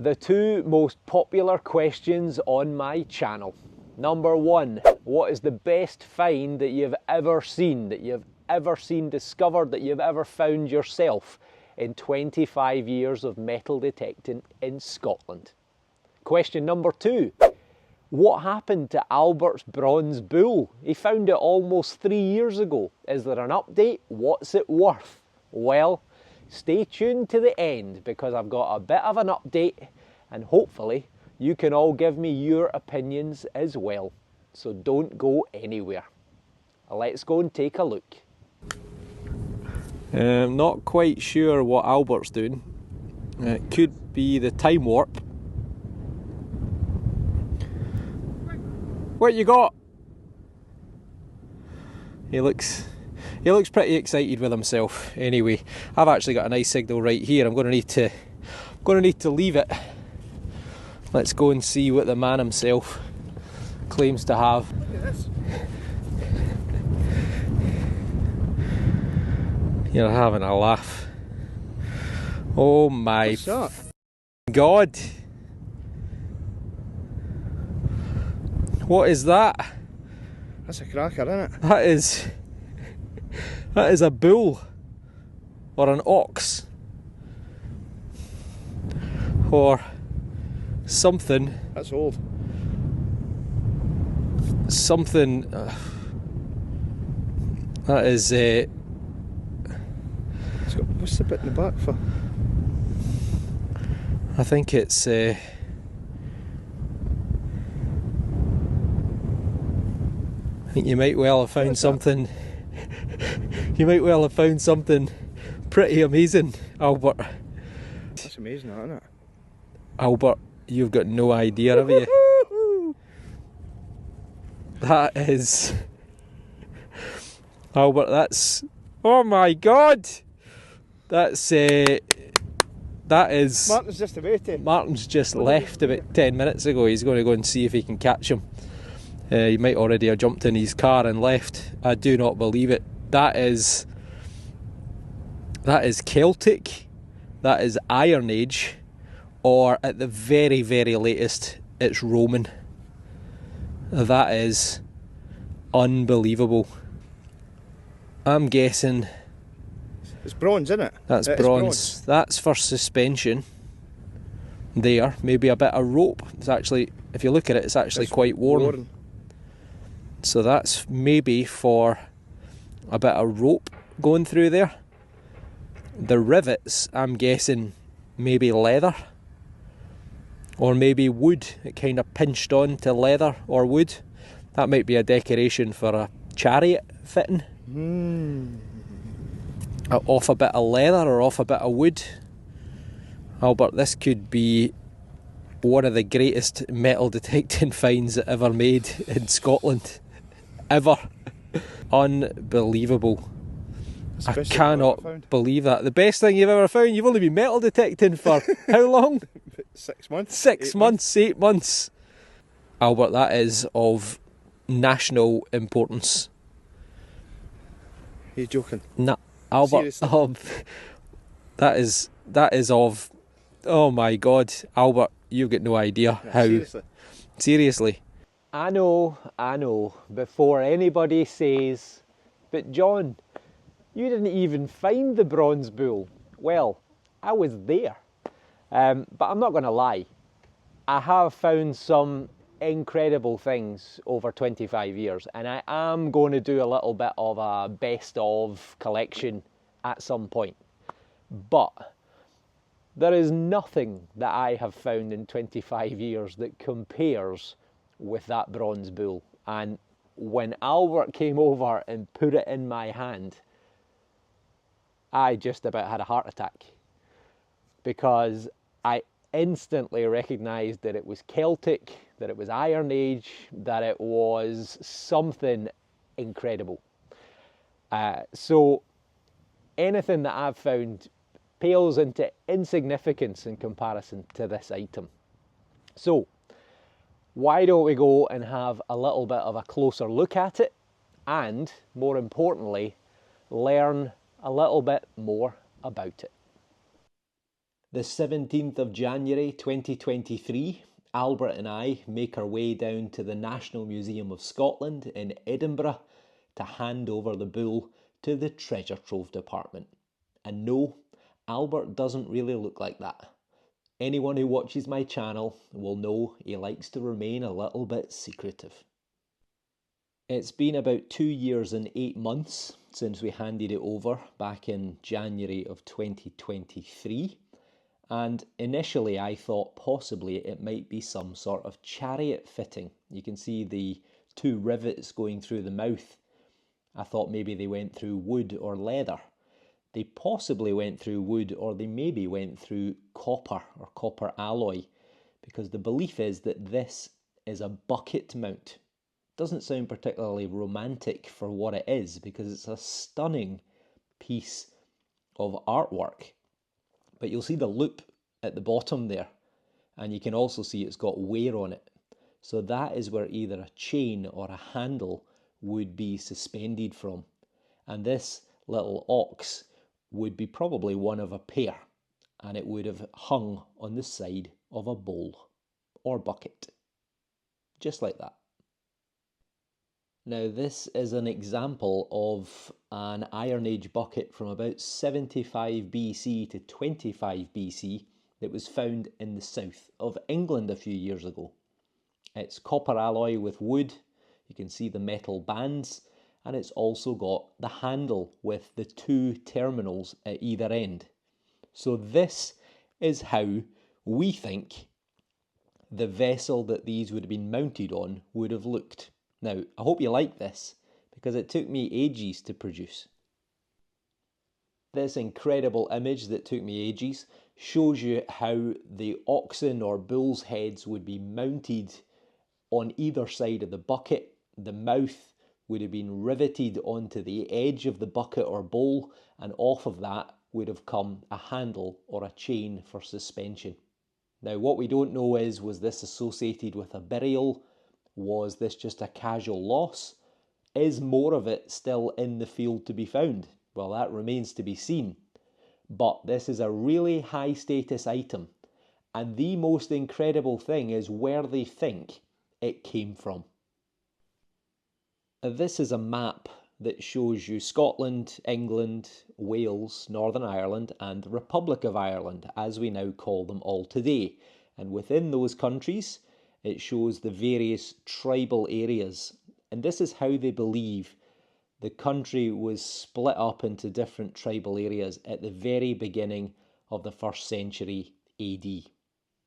The two most popular questions on my channel. Number one, what is the best find that you've ever seen, discovered, that you've ever found yourself in 25 years of metal detecting in Scotland? Question number two, what happened to Albert's bronze bull? He found it almost 3 years ago. Is there an update? What's it worth? Well, stay tuned to the end because I've got a bit of an update and hopefully you can all give me your opinions as well. So don't go anywhere. Let's go and take a look. Not quite sure what Albert's doing. It could be the time warp. What you got? He looks pretty excited with himself. Anyway, I've actually got a nice signal right here. I'm going to need to leave it. Let's go and see what the man himself claims to have. Look at this. You're having a laugh. Oh my God. What is that? That's a cracker, isn't it? That is a bull or an ox or something. That's old. Something that is What's the bit in the back for? I think it's I think you might well have found something. You might well have found something pretty amazing, Albert. That's amazing, isn't it? Albert, you've got no idea, have you? That is... Albert, that's... Oh my God! That is... Martin's just awaiting. Martin's just left about 10 minutes ago. He's going to go and see if he can catch him. He might already have jumped in his car and left. I do not believe it. That is Celtic. That is Iron Age. Or at the very, very latest, it's Roman. That is unbelievable. I'm guessing... It's bronze, isn't it? That's bronze. That's for suspension. There. Maybe a bit of rope. It's actually, if you look at it, it's actually quite worn. So that's maybe for a bit of rope going through there. The rivets, I'm guessing, maybe leather. Or maybe wood. It kind of pinched on to leather or wood. That might be a decoration for a chariot fitting. Off a bit of leather or off a bit of wood. Albert, this could be one of the greatest metal detecting finds ever made in Scotland. Ever. Unbelievable. I cannot believe that. The best thing you've ever found. You've only been metal detecting for how long? 6 months. 6 months, 8 months. Albert, that is of national importance. Are you joking? Nah, Albert. That is of... Oh my God. Albert, you've got no idea how... Seriously. I know, before anybody says, but John, you didn't even find the bronze bull. Well, I was there. But I'm not going to lie. I have found some incredible things over 25 years, and I am going to do a little bit of a best of collection at some point. But there is nothing that I have found in 25 years that compares with that bronze bull. And when Albert came over and put it in my hand, I just about had a heart attack, because I instantly recognised that it was Celtic, that it was Iron Age, that it was something incredible. So anything that I've found pales into insignificance in comparison to this item. So why don't we go and have a little bit of a closer look at it, and more importantly, learn a little bit more about it. The 17th of January 2023, Albert and I make our way down to the National Museum of Scotland in Edinburgh to hand over the bull to the treasure trove department. And no, Albert doesn't really look like that. Anyone who watches my channel will know he likes to remain a little bit secretive. It's been about 2 years and 8 months since we handed it over back in January of 2023. And initially I thought possibly it might be some sort of chariot fitting. You can see the 2 rivets going through the mouth. I thought maybe they went through wood or leather. They possibly went through wood, or they maybe went through copper or copper alloy, because the belief is that this is a bucket mount. Doesn't sound particularly romantic for what it is, because it's a stunning piece of artwork. But you'll see the loop at the bottom there, and you can also see it's got wear on it. So that is where either a chain or a handle would be suspended from. And this little ox would be probably one of a pair, and it would have hung on the side of a bowl or bucket, just like that. Now this is an example of an Iron Age bucket from about 75 BC to 25 BC that was found in the south of England a few years ago. It's copper alloy with wood, you can see the metal bands, and it's also got the handle with the 2 terminals at either end. So this is how we think the vessel that these would have been mounted on would have looked. Now, I hope you like this, because it took me ages to produce. This incredible image that took me ages shows you how the oxen or bull's heads would be mounted on either side of the bucket. The mouth would have been riveted onto the edge of the bucket or bowl, and off of that would have come a handle or a chain for suspension. Now what we don't know is, was this associated with a burial? Was this just a casual loss? Is more of it still in the field to be found? Well, that remains to be seen. But this is a really high status item, and the most incredible thing is where they think it came from. This is a map that shows you Scotland, England, Wales, Northern Ireland and the Republic of Ireland, as we now call them all today. And within those countries, it shows the various tribal areas. And this is how they believe the country was split up into different tribal areas at the very beginning of the 1st century AD.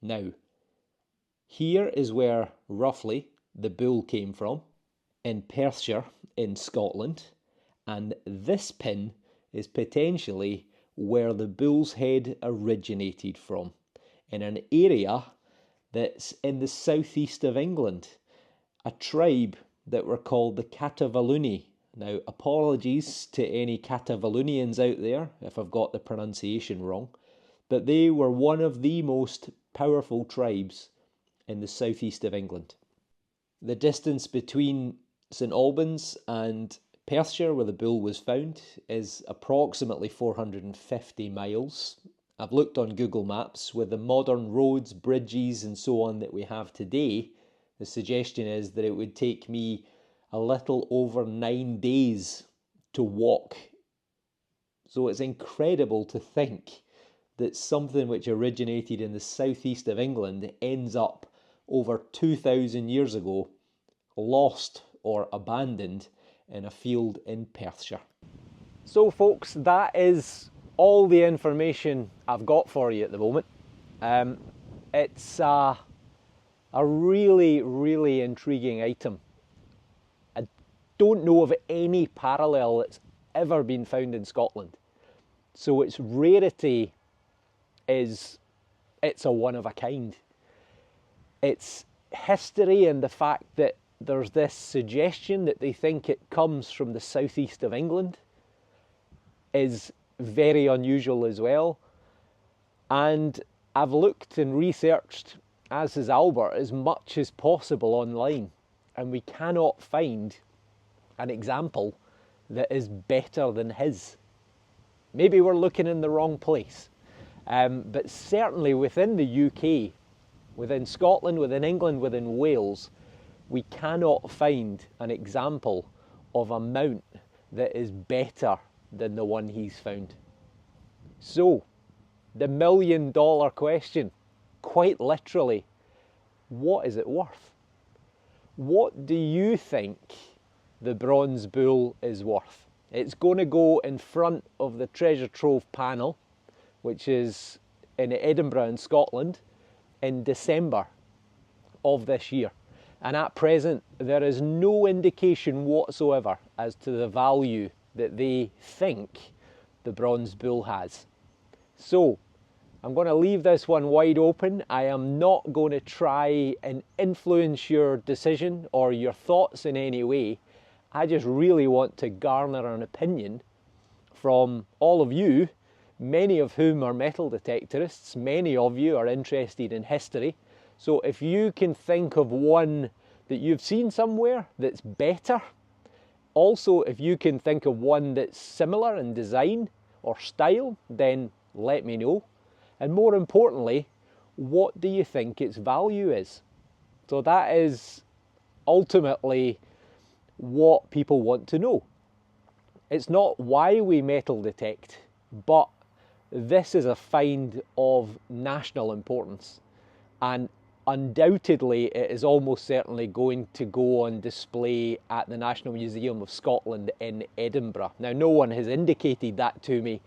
Now, here is where, roughly, the bull came from, in Perthshire in Scotland, and this pin is potentially where the bull's head originated from, in an area that's in the southeast of England, a tribe that were called the Catavaluni. Now, apologies to any Catavalunians out there if I've got the pronunciation wrong, but they were one of the most powerful tribes in the southeast of England. The distance between St Albans and Perthshire, where the bull was found, is approximately 450 miles. I've looked on Google Maps. With the modern roads, bridges and so on that we have today, the suggestion is that it would take me a little over 9 days to walk. So it's incredible to think that something which originated in the southeast of England ends up over 2,000 years ago lost or abandoned in a field in Perthshire. So folks, that is all the information I've got for you at the moment. It's a really intriguing item. I don't know of any parallel that's ever been found in Scotland. So its rarity is, it's a one of a kind. Its history and the fact that there's this suggestion that they think it comes from the southeast of England is very unusual as well. And I've looked and researched, as has Albert, as much as possible online, and we cannot find an example that is better than his. Maybe we're looking in the wrong place. But certainly within the UK, within Scotland, within England, within Wales, we cannot find an example of a mount that is better than the one he's found. So, the $1 million question, quite literally, what is it worth? What do you think the bronze bull is worth? It's going to go in front of the treasure trove panel, which is in Edinburgh in Scotland, in December of this year. And at present, there is no indication whatsoever as to the value that they think the bronze bull has. So, I'm going to leave this one wide open. I am not going to try and influence your decision or your thoughts in any way. I just really want to garner an opinion from all of you, many of whom are metal detectorists. Many of you are interested in history. So if you can think of one that you've seen somewhere that's better, also if you can think of one that's similar in design or style, then let me know. And more importantly, what do you think its value is? So that is ultimately what people want to know. It's not why we metal detect, but this is a find of national importance. And undoubtedly, it is almost certainly going to go on display at the National Museum of Scotland in Edinburgh. Now, no one has indicated that to me,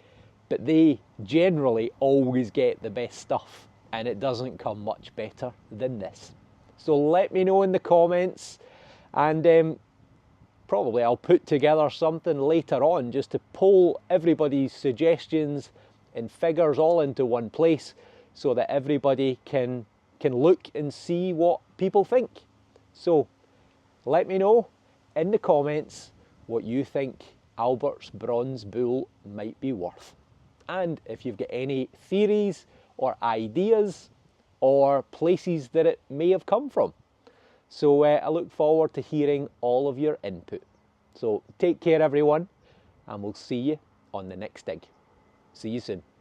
but they generally always get the best stuff, and it doesn't come much better than this. So let me know in the comments, and probably I'll put together something later on just to pull everybody's suggestions and figures all into one place so that everybody can look and see what people think. So let me know in the comments what you think Albert's bronze bull might be worth. And if you've got any theories or ideas or places that it may have come from. So I look forward to hearing all of your input. So take care everyone, and we'll see you on the next dig. See you soon.